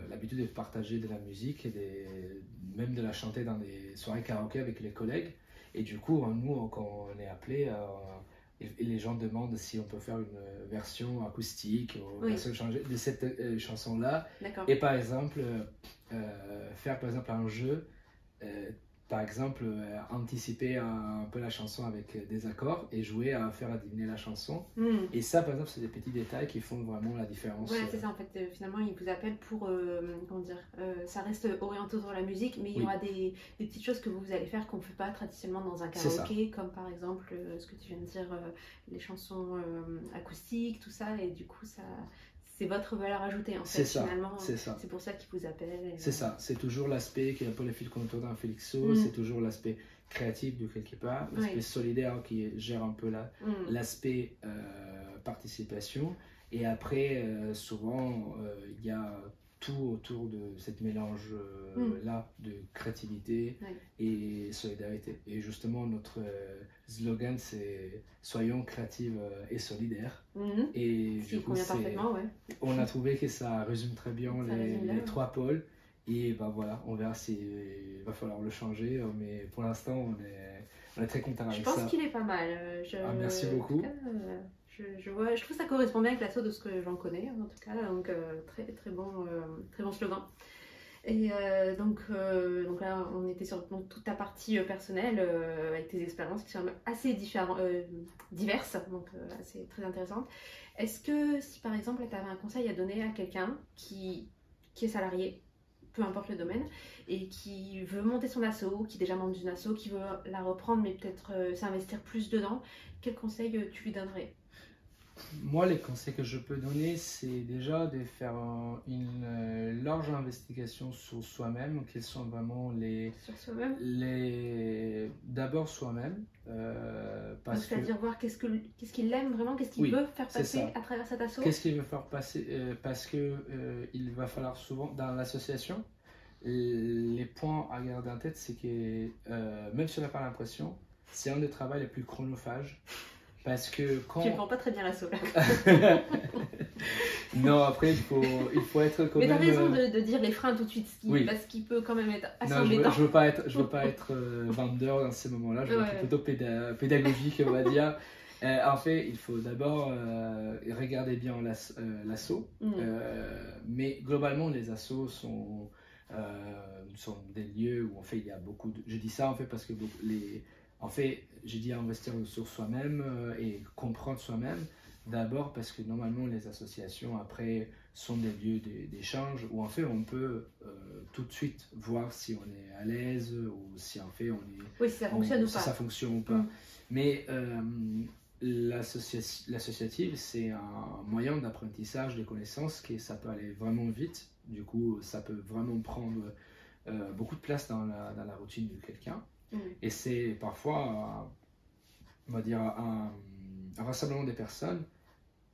l'habitude de partager de la musique et même de la chanter dans des soirées karaoké avec les collègues. Et du coup, nous, quand on est appelé, les gens demandent si on peut faire une version acoustique ou une version changée de cette chanson-là. Et par exemple, faire par exemple un jeu, par exemple, anticiper un peu la chanson avec des accords et jouer à faire adiviner la chanson. Et ça, par exemple, c'est des petits détails qui font vraiment la différence. Ouais, c'est ça, en fait, finalement, ils vous appellent pour, comment dire, ça reste orienté sur la musique, mais il y aura des petites choses que vous allez faire qu'on ne fait pas traditionnellement dans un karaoké, comme par exemple, ce que tu viens de dire, les chansons acoustiques, tout ça, et du coup, ça... C'est votre valeur ajoutée en fait, finalement. C'est pour ça qu'ils vous appellent. C'est ça, c'est toujours l'aspect qui est un peu le fil conducteur d'un Felixo, c'est toujours l'aspect créatif de quelque part, l'aspect solidaire qui gère un peu l'aspect participation. Et après, souvent, il y a tout autour de cette mélange-là de créativité et solidarité. Et justement, notre slogan, c'est « Soyons créatives et solidaires ». Et du coup, on a trouvé que ça résume très bien les trois pôles. Et voilà, on verra s'il va falloir le changer. Mais pour l'instant, on est très content avec ça. Je pense qu'il est pas mal. Merci beaucoup. Je trouve que ça correspond bien avec l'assaut de ce que j'en connais, en tout cas. Donc, très bon slogan. Et donc là, on était sur toute ta partie personnelle, avec tes expériences qui sont assez diverses, donc assez très intéressantes. Est-ce que si par exemple, tu avais un conseil à donner à quelqu'un qui est salarié, peu importe le domaine, et qui veut monter son asso, qui est déjà membre d'une asso, qui veut la reprendre, mais peut-être s'investir plus dedans, quel conseil tu lui donnerais? Moi, les conseils que je peux donner, c'est déjà de faire une large investigation sur soi-même, quels sont vraiment d'abord soi-même. C'est-à-dire voir qu'est-ce qu'il aime vraiment, qu'est-ce qu'il veut faire passer à travers cet asso. Qu'est-ce qu'il veut faire passer, parce qu'il va falloir souvent, dans l'association, les points à garder en tête, c'est que même si on n'a pas l'impression, c'est un des travaux les plus chronophages. Parce que quand... Tu ne prends pas très bien l'assaut là. Non, après, il faut être quand mais même... Mais tu as raison de dire les freins tout de suite, oui. parce qu'il peut quand même être assez non, embêtant. Je veux pas être vendeur dans ces moments-là, je veux être plutôt pédagogique, on va dire. En fait, il faut d'abord regarder bien l'assaut. Mais globalement, les assos sont des lieux où en fait, il y a beaucoup de... Je dis ça en fait parce que en fait, j'ai dit investir sur soi-même et comprendre soi-même. D'abord parce que normalement les associations après sont des lieux d'échange où en fait on peut tout de suite voir si on est à l'aise ou si en fait on est... Oui, si ça fonctionne ou pas. Si ça fonctionne ou pas. Mais l'associative, c'est un moyen d'apprentissage de connaissances qui ça peut aller vraiment vite. Du coup, ça peut vraiment prendre beaucoup de place dans la routine de quelqu'un. Et c'est parfois, on va dire, un rassemblement des personnes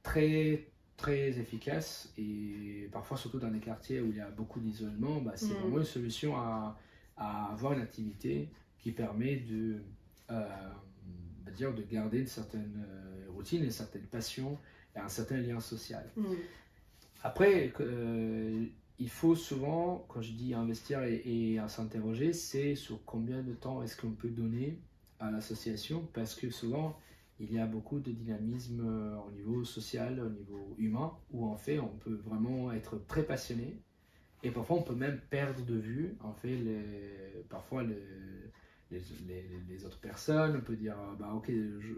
très, très efficace et parfois, surtout dans des quartiers où il y a beaucoup d'isolement, bah, c'est vraiment une solution à avoir une activité qui permet de garder une certaine routine, une certaine passion et un certain lien social. Après, il faut souvent, quand je dis investir et à s'interroger, c'est sur combien de temps est-ce qu'on peut donner à l'association, parce que souvent, il y a beaucoup de dynamisme au niveau social, au niveau humain, où en fait, on peut vraiment être très passionné, et parfois, on peut même perdre de vue, en fait, parfois les autres personnes. On peut dire, bah ok,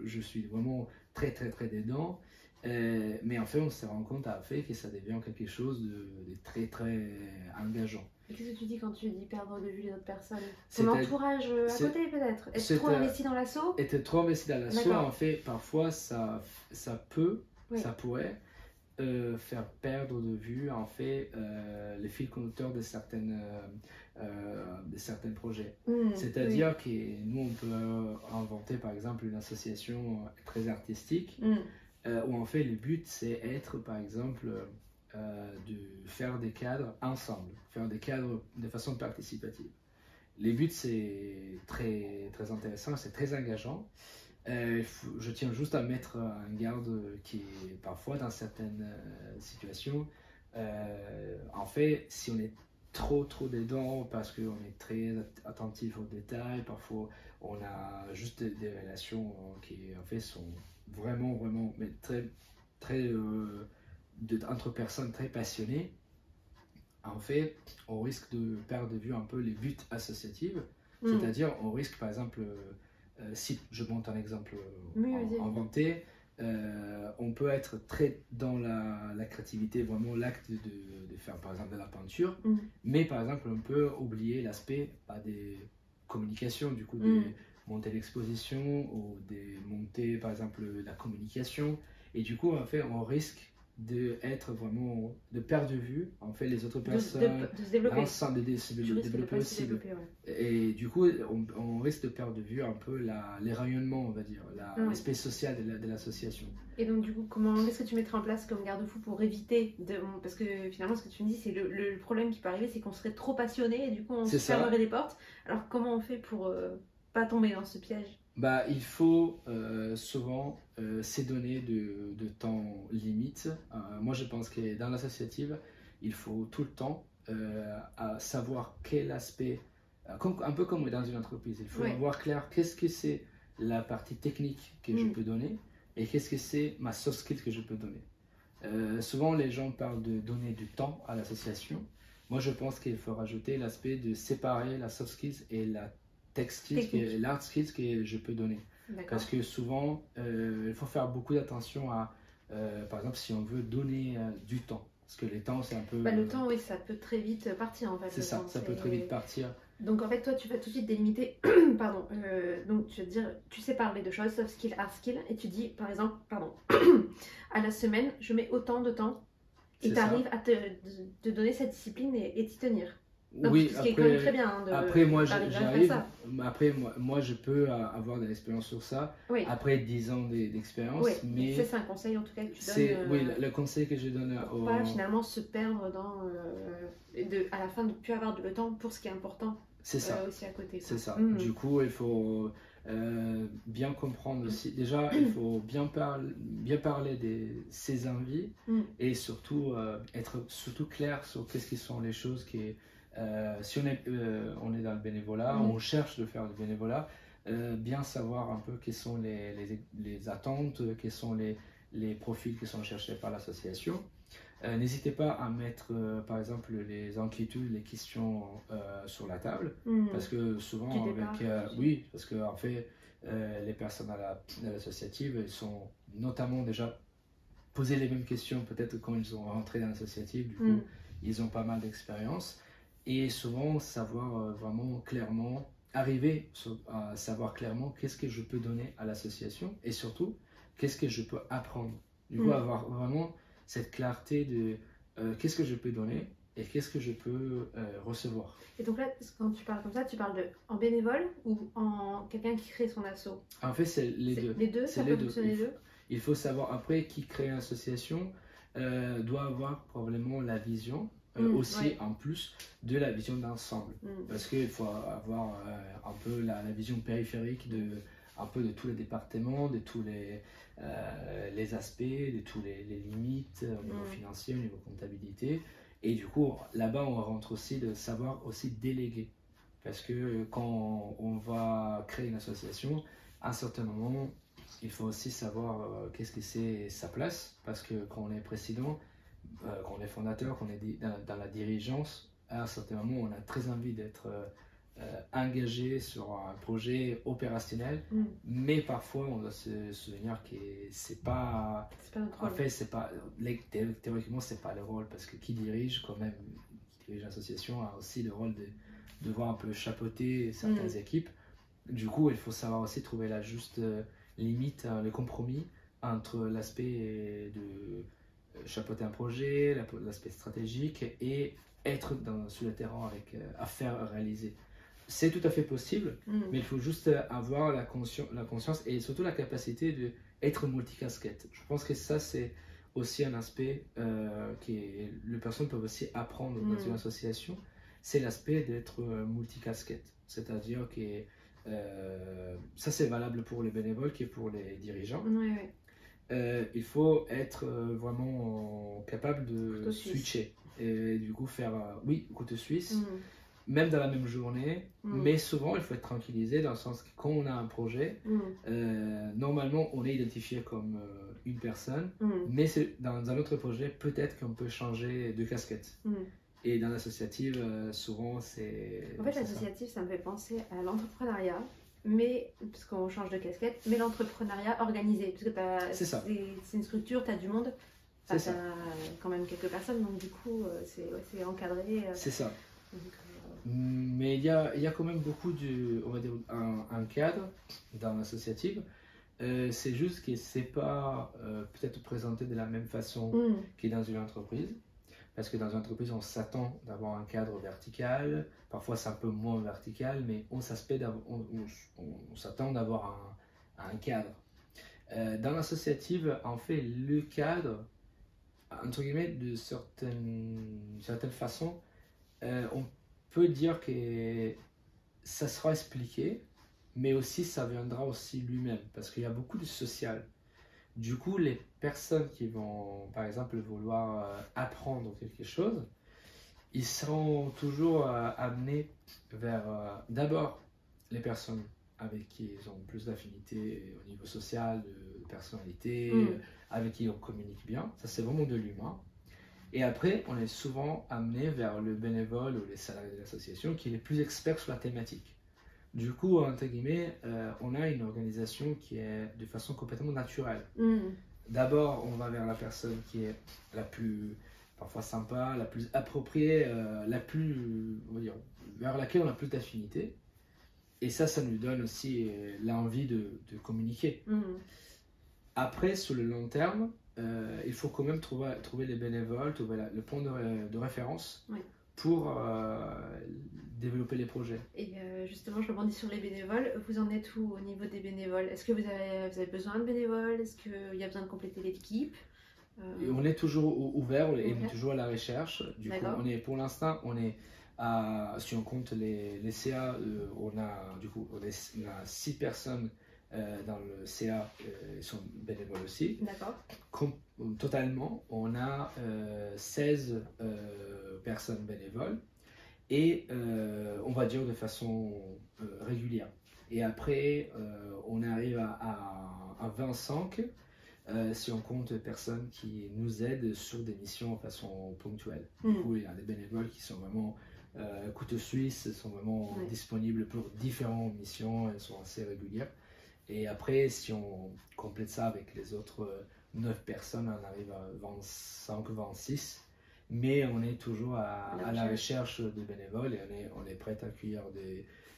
je suis vraiment très, très, très dedans, mais en fait, on se rend compte à fait que ça devient quelque chose de très, très engageant. Et qu'est-ce que tu dis quand tu dis perdre de vue les autres personnes? Ton entourage à côté peut-être? Être trop investi dans l'assaut? Être trop investi dans l'assaut, en fait, parfois, ça pourrait faire perdre de vue, en fait, les fils conducteurs de certains projets. C'est-à-dire que nous, on peut inventer, par exemple, une association très artistique, où en fait, le but, c'est être, par exemple, de faire des cadres ensemble, faire des cadres de façon participative. Les buts, c'est très, très intéressant, c'est très engageant. Je tiens juste à mettre en garde qui est parfois dans certaines situations, en fait, si on est trop dedans parce qu'on est très attentif aux détails, parfois on a juste des relations qui en fait sont vraiment mais très entre personnes très passionnées, en fait on risque de perdre de vue un peu les buts associatifs. C'est-à-dire on risque par exemple si je monte un exemple inventé, on peut être très dans la créativité, vraiment l'acte de faire par exemple de la peinture, mais par exemple on peut oublier l'aspect des communications, du coup de monter l'exposition ou de monter par exemple la communication, et du coup en fait on risque de perdre de vue en fait les autres personnes, de se développer, l'ensemble de se développer aussi. Et du coup on risque de perdre de vue un peu les rayonnements, on va dire, l'aspect social de l'association. Et donc du coup, qu'est-ce que tu mettrais en place comme garde-fou pour éviter parce que finalement ce que tu me dis, c'est le problème qui peut arriver, c'est qu'on serait trop passionné et du coup on se fermerait des portes. Alors comment on fait pour pas tomber dans ce piège? Bah, il faut souvent s'édonner de temps limite. Moi, je pense que dans l'associative, il faut tout le temps à savoir quel aspect, un peu comme dans une entreprise, il faut avoir clair qu'est-ce que c'est la partie technique que je peux donner et qu'est-ce que c'est ma soft skill que je peux donner. Souvent, les gens parlent de donner du temps à l'association. Moi, je pense qu'il faut rajouter l'aspect de séparer la soft skills et la tech skills, l'art skills que je peux donner. Parce que souvent, il faut faire beaucoup d'attention à, par exemple, si on veut donner du temps. Parce que les temps, c'est un peu... le temps, oui, ça peut très vite partir en fait. C'est ça, ça peut très vite partir. Donc en fait, toi, tu vas tout de suite délimiter, pardon, donc tu vas dire, tu sépares les deux choses, soft skill, art skill, et tu dis, par exemple, à la semaine, je mets autant de temps, et tu arrives à te donner cette discipline et t'y tenir. Donc, oui, ce qui est quand même très bien. Après, moi, j'arrive. Après, moi, je peux avoir de l'expérience sur ça. Oui. Après 10 ans d'expérience. Oui, mais c'est un conseil en tout cas que tu donnes. Oui, le conseil que je donne pour pas finalement se perdre à la fin de ne plus avoir le temps pour ce qui est important C'est ça. aussi à côté. C'est ça. Du coup, il faut bien comprendre aussi. Déjà, il faut bien parler de ses envies et surtout être surtout clair sur qu'est-ce qui sont les choses qui. Si on est dans le bénévolat, on cherche de faire du bénévolat, bien savoir un peu quelles sont les attentes, quels sont les profils qui sont cherchés par l'association. N'hésitez pas à mettre, par exemple, les inquiétudes, les questions sur la table, parce que souvent, oui, parce que en fait, les personnes à l'associative, ils sont notamment déjà posé les mêmes questions peut-être quand ils sont rentrés dans l'associative, du coup, ils ont pas mal d'expérience, et souvent savoir vraiment clairement, arriver à savoir clairement qu'est-ce que je peux donner à l'association, et surtout, qu'est-ce que je peux apprendre. Du coup, avoir vraiment cette clarté de qu'est-ce que je peux donner et qu'est-ce que je peux recevoir. Et donc là, quand tu parles comme ça, tu parles en bénévole ou en quelqu'un qui crée son asso? En fait, c'est les deux. Les deux, ça peut fonctionner les deux. Il faut savoir, après, qui crée une association doit avoir probablement la vision, aussi en plus de la vision d'ensemble. Parce qu'il faut avoir un peu la vision périphérique un peu de tous les départements, de tous les aspects, de tous les limites au niveau financier, au niveau comptabilité. Et du coup, là-bas, on rentre aussi de savoir aussi déléguer. Parce que quand on va créer une association, à un certain moment, il faut aussi savoir qu'est-ce que c'est sa place. Parce que quand on est président, quand on est fondateur, quand on est dans la dirigeance, à un certain moment, on a très envie d'être engagé sur un projet opérationnel, mais parfois on doit se souvenir que c'est pas notre rôle. En fait, c'est pas, théoriquement, c'est pas le rôle, parce que qui dirige quand même, qui dirige l'association a aussi le rôle de devoir un peu chapeauter certaines équipes. Du coup, il faut savoir aussi trouver la juste limite, le compromis entre l'aspect de chapeauter un projet, l'aspect stratégique, et être sur le terrain à faire réaliser. C'est tout à fait possible, mais il faut juste avoir la conscience et surtout la capacité d'être multicasquette. Je pense que ça, c'est aussi un aspect que les personnes peuvent aussi apprendre dans une association. C'est l'aspect d'être multicasquette. C'est-à-dire que ça, c'est valable pour les bénévoles que pour les dirigeants. Il faut être vraiment capable de switcher et du coup faire, couteau suisse. Même dans la même journée, mais souvent il faut être tranquillisé dans le sens que quand on a un projet, normalement on est identifié comme une personne, mais dans un autre projet, peut-être qu'on peut changer de casquette. Et dans l'associative, souvent c'est... En fait, l'associative, ça me fait penser à l'entrepreneuriat, mais, parce qu'on change de casquette, mais l'entrepreneuriat organisé, parce que c'est une structure, tu as du monde, tu as quand même quelques personnes, donc du coup, c'est encadré. C'est ça. Mais il y a quand même beaucoup on va dire, un cadre dans l'associative. C'est juste que c'est pas peut-être présenté de la même façon que dans une entreprise. Parce que dans une entreprise, on s'attend d'avoir un cadre vertical. Parfois, c'est un peu moins vertical, mais on s'attend d'avoir un cadre. Dans l'associative, en fait, le cadre, entre guillemets, de certaines façons, on peut dire que ça sera expliqué, mais aussi ça viendra aussi lui-même, parce qu'il y a beaucoup de social. Du coup, les personnes qui vont, par exemple, vouloir apprendre quelque chose, ils seront toujours amenés vers d'abord les personnes avec qui ils ont plus d'affinité au niveau social, de personnalité, avec qui on communique bien. Ça, c'est vraiment de l'humain. Et après, on est souvent amené vers le bénévole ou les salariés de l'association qui est les plus experts sur la thématique. Du coup, entre guillemets, on a une organisation qui est de façon complètement naturelle. D'abord, on va vers la personne qui est la plus, parfois sympa, la plus appropriée, on va dire, vers laquelle on a plus d'affinité. Et ça nous donne aussi l'envie de communiquer. Après, sur le long terme, il faut quand même trouver les bénévoles, trouver le point de référence pour développer les projets. Et justement, je rebondis sur les bénévoles. Vous en êtes où au niveau des bénévoles? Est-ce que vous avez besoin de bénévoles? Est-ce qu'il y a besoin de compléter l'équipe? Et on est toujours ouvert et on est Ok. toujours à la recherche. Du coup, D'accord. pour l'instant, si on compte les CA, on a 6 personnes dans le CA, ils sont bénévoles aussi. D'accord. Totalement, on a 16 personnes bénévoles et on va dire de façon régulière. Et après, on arrive à 25 si on compte personnes qui nous aident sur des missions de façon ponctuelle. Du coup, il y a des bénévoles qui sont vraiment couteaux suisses, sont vraiment disponibles pour différentes missions, elles sont assez régulières. Et après, si on complète ça avec les autres 9 personnes, on arrive à 25-26. Mais on est toujours à la recherche de bénévoles et on est prêt à accueillir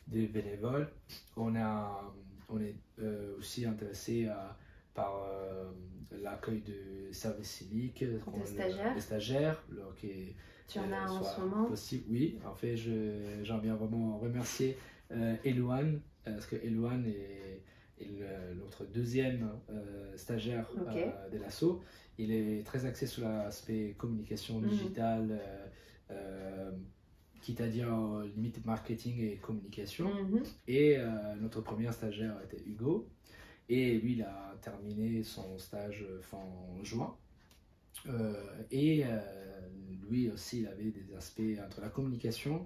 des bénévoles. On est aussi intéressé par l'accueil de services civiques, des stagiaires, tu en as en ce moment? Possible. Oui, en fait, j'en viens vraiment remercier Elouane, parce que Elouane est notre deuxième stagiaire de l'ASSO. Il est très axé sur l'aspect communication digitale, quitte à dire limite marketing et communication. Et notre premier stagiaire était Hugo. Et lui, il a terminé son stage fin juin. Lui aussi, il avait des aspects entre la communication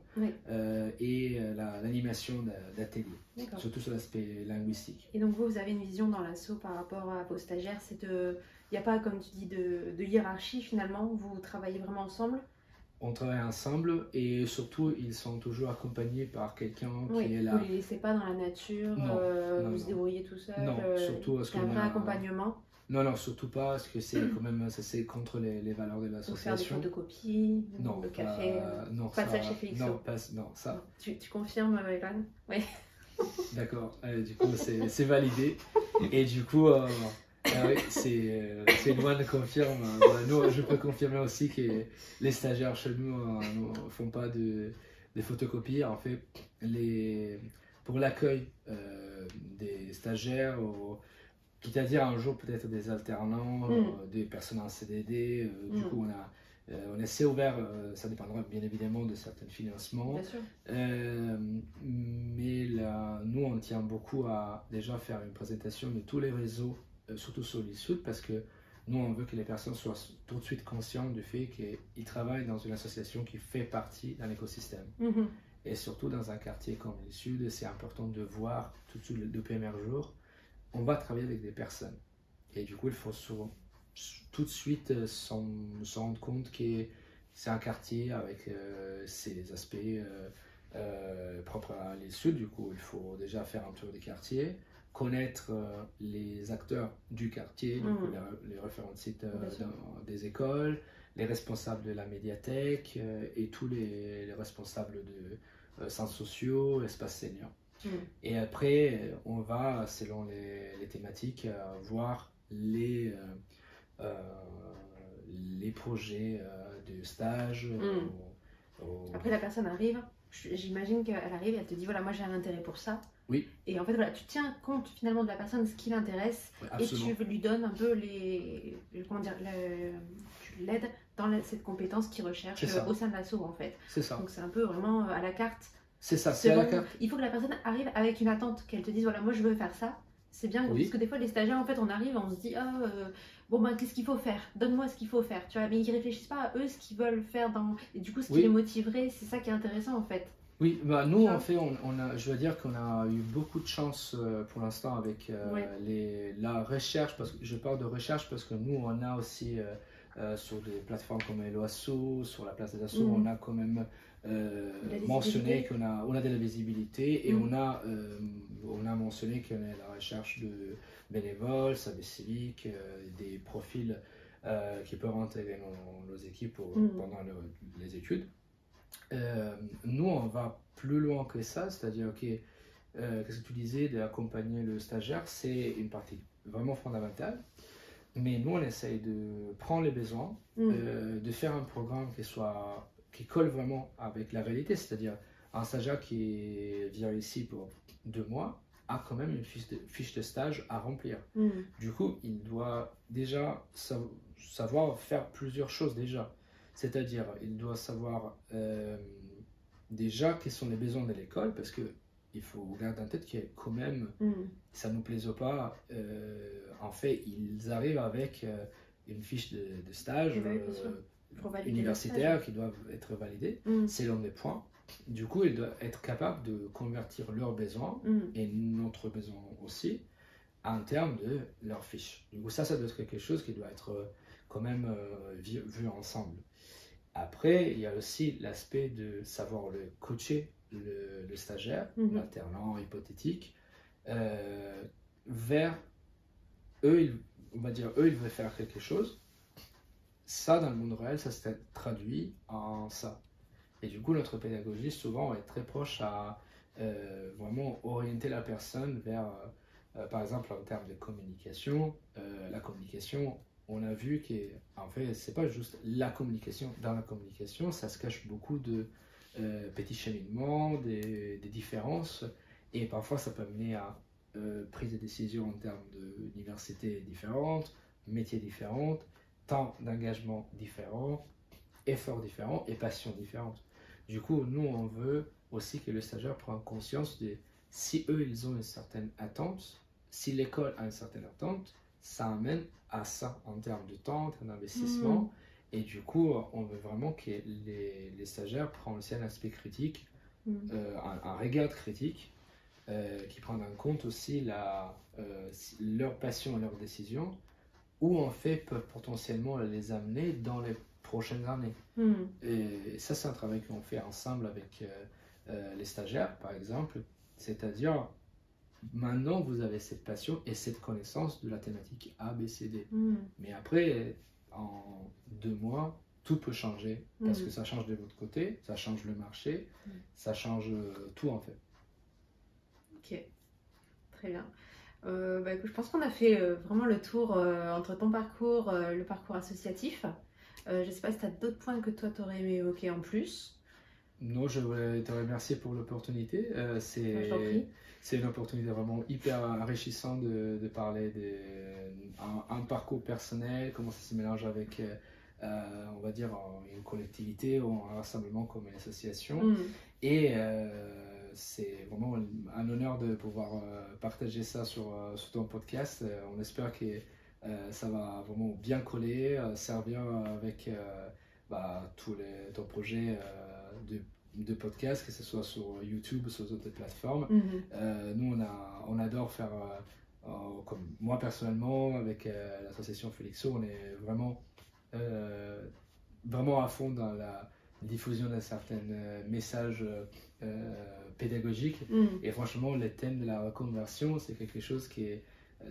et l'animation d'atelier, surtout sur l'aspect linguistique. Et donc vous avez une vision dans l'ASSO par rapport à vos stagiaires, il n'y a pas, comme tu dis, de hiérarchie finalement, vous travaillez vraiment ensemble? On travaille ensemble et surtout ils sont toujours accompagnés par quelqu'un qui est là. Vous ne les laissez pas dans la nature, vous se débrouillez tout seul? Non, surtout parce qu'il y a un vrai accompagnement? Non, surtout pas, parce que c'est quand même c'est contre les valeurs de l'association. Faire des photocopies, le café, pas ça chez Félixo. Non, ça. Tu confirmes, Evan? Oui. D'accord, du coup c'est validé. Et du coup, c'est loin de confirmer. Nous, je peux confirmer aussi que les stagiaires chez nous ne font pas de photocopies. En fait, pour l'accueil des stagiaires, c'est-à-dire un jour peut-être des alternants, des personnes en CDD, du coup on est assez ouvert, ça dépendra bien évidemment de certains financements. Bien sûr. Mais nous on tient beaucoup à déjà faire une présentation de tous les réseaux, surtout sur l'île Sud, parce que nous on veut que les personnes soient tout de suite conscientes du fait qu'ils travaillent dans une association qui fait partie d'un écosystème. Et surtout dans un quartier comme l'île Sud, c'est important de voir tout de suite le premier jour. On va travailler avec des personnes. Et du coup, il faut tout de suite se rendre compte que c'est un quartier avec ses aspects propres à l'île Sud. Du coup, il faut déjà faire un tour des quartiers, connaître les acteurs du quartier, du coup, les référents de sites des écoles, les responsables de la médiathèque et tous les responsables de centres sociaux, espaces seniors. Et après, on va, selon les thématiques, voir les projets de stage. Après, la personne arrive, j'imagine qu'elle arrive et elle te dit voilà, moi j'ai un intérêt pour ça. Oui. Et en fait, voilà, tu tiens compte finalement de la personne, ce qui l'intéresse, et tu lui donnes un peu tu l'aides dans cette compétence qu'il recherche au sein de l'asso en fait. C'est ça. Donc c'est un peu vraiment à la carte. C'est ça, c'est à la carte. Il faut que la personne arrive avec une attente, qu'elle te dise voilà, moi je veux faire ça. C'est bien, parce que des fois les stagiaires en fait on arrive, on se dit bon ben qu'est-ce qu'il faut faire, donne-moi ce qu'il faut faire, tu vois, mais ils réfléchissent pas à eux ce qu'ils veulent faire et du coup ce qui les motiverait, c'est ça qui est intéressant en fait. Oui, bah nous en fait je dois dire qu'on a eu beaucoup de chance pour l'instant avec la recherche, parce que je parle de recherche parce que nous on a aussi sur des plateformes comme Hello Asso, sur la place des assos, on a quand même mentionné qu'on a de la visibilité et on a mentionné qu'on est à la recherche de bénévoles, services civiques, des profils qui peuvent intégrer nos équipes pendant les études. Nous, on va plus loin que ça, c'est-à-dire qu'est-ce que tu disais d'accompagner le stagiaire, c'est une partie vraiment fondamentale. Mais nous, on essaye de prendre les besoins, de faire un programme qui colle vraiment avec la réalité, c'est-à-dire un stagiaire qui vient ici pour 2 mois, a quand même une fiche de stage à remplir. Mm. Du coup, il doit déjà savoir faire plusieurs choses déjà. C'est-à-dire, il doit savoir déjà quels sont les besoins de l'école, parce que il faut garder en tête que quand même, ça ne nous plaise ou pas, en fait, ils arrivent avec une fiche de stage universitaire qui doivent être validée selon des points. Du coup, ils doivent être capables de convertir leurs besoins et notre besoin aussi en termes de leur fiche. Du coup, ça doit être quelque chose qui doit être quand même vu ensemble. Après, il y a aussi l'aspect de savoir le coacher, le stagiaire, l'alternant hypothétique, vers eux, on va dire, eux, ils veulent faire quelque chose. Ça, dans le monde réel, ça se traduit en ça. Et du coup, notre pédagogie, souvent, est très proche à vraiment orienter la personne vers, par exemple, en termes de communication. La communication, on a vu qu'en fait, c'est pas juste la communication. Dans la communication, ça se cache beaucoup de petits cheminements, des différences. Et parfois, ça peut mener à prise de décision en termes d'universités différentes, métiers différents, temps d'engagement différents, efforts différents et passions différentes. Du coup, nous, on veut aussi que le stagiaire prenne conscience de si eux, ils ont une certaine attente, si l'école a une certaine attente, ça amène à ça en termes de temps, en termes d'investissement. Et du coup, on veut vraiment que les stagiaires prennent aussi un aspect critique, un regard critique, qui prennent en compte aussi leur passion et leurs décisions, où en fait peuvent potentiellement les amener dans les prochaines années. Et ça, c'est un travail qu'on fait ensemble avec les stagiaires, par exemple. C'est-à-dire, maintenant, vous avez cette passion et cette connaissance de la thématique A, B, C, D. Mais après, en 2 mois, tout peut changer. Parce que ça change de votre côté, ça change le marché, ça change tout, en fait. Ok, très bien. Écoute, je pense qu'on a fait vraiment le tour entre ton parcours, le parcours associatif. Je ne sais pas si tu as d'autres points que toi, tu aurais aimé évoquer en plus. Non, je voulais te remercier pour l'opportunité. C'est une opportunité vraiment hyper enrichissante de parler d'un parcours personnel, comment ça se mélange avec, on va dire, une collectivité ou un rassemblement comme une association. Et c'est vraiment un honneur de pouvoir partager ça sur ton podcast. On espère que ça va vraiment bien coller, servir avec tous ton projet de podcast, que ce soit sur YouTube ou sur d'autres plateformes. Nous, on adore faire, comme moi personnellement, avec l'association Félixo, on est vraiment à fond dans la diffusion d'un certain message pédagogique. Et franchement, le thème de la reconversion, c'est quelque chose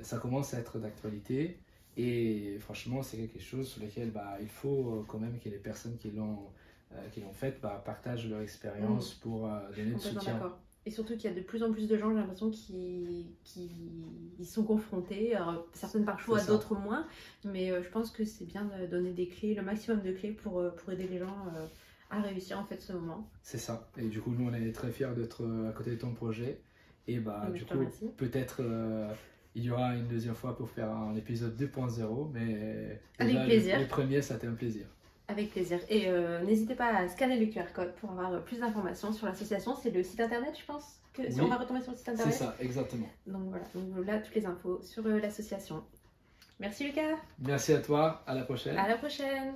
ça commence à être d'actualité. Et franchement, c'est quelque chose sur lequel il faut quand même que les personnes qui l'ont fait partagent leur expérience pour donner du soutien. Et surtout qu'il y a de plus en plus de gens, j'ai l'impression, qui y sont confrontés. Alors, certaines par choix, d'autres moins. Mais je pense que c'est bien de donner des clés, le maximum de clés pour aider les gens à réussir en fait ce moment. C'est ça. Et du coup, nous, on est très fiers d'être à côté de ton projet. Et du coup, peut-être il y aura une deuxième fois pour faire un épisode 2.0. Mais avec plaisir. Le premier, ça a été un plaisir. Avec plaisir. Et n'hésitez pas à scanner le QR code pour avoir plus d'informations sur l'association. C'est le site internet, je pense, si on va retomber sur le site internet. C'est ça, exactement. Donc voilà, donc là, toutes les infos sur l'association. Merci Lucas. Merci à toi, à la prochaine. À la prochaine.